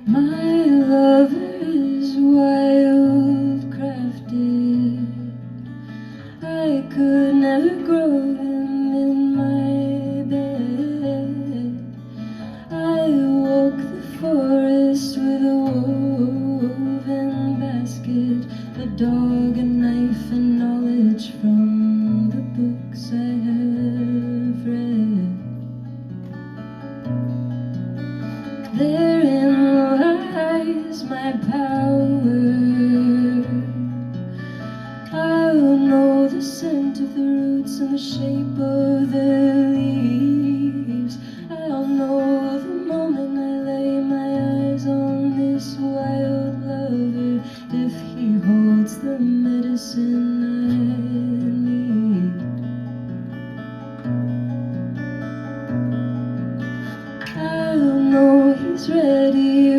My lover is wildcrafted. I could never grow him in my bed. I walk the forest with a woven basket, a dog, a knife, and knowledge from the books I have read. Therein lies my power. I'll know the scent of the roots and the shape of the leaves. I'll know the moment I lay my eyes on this wild lover, if he holds the medicine I need. I'll know he's ready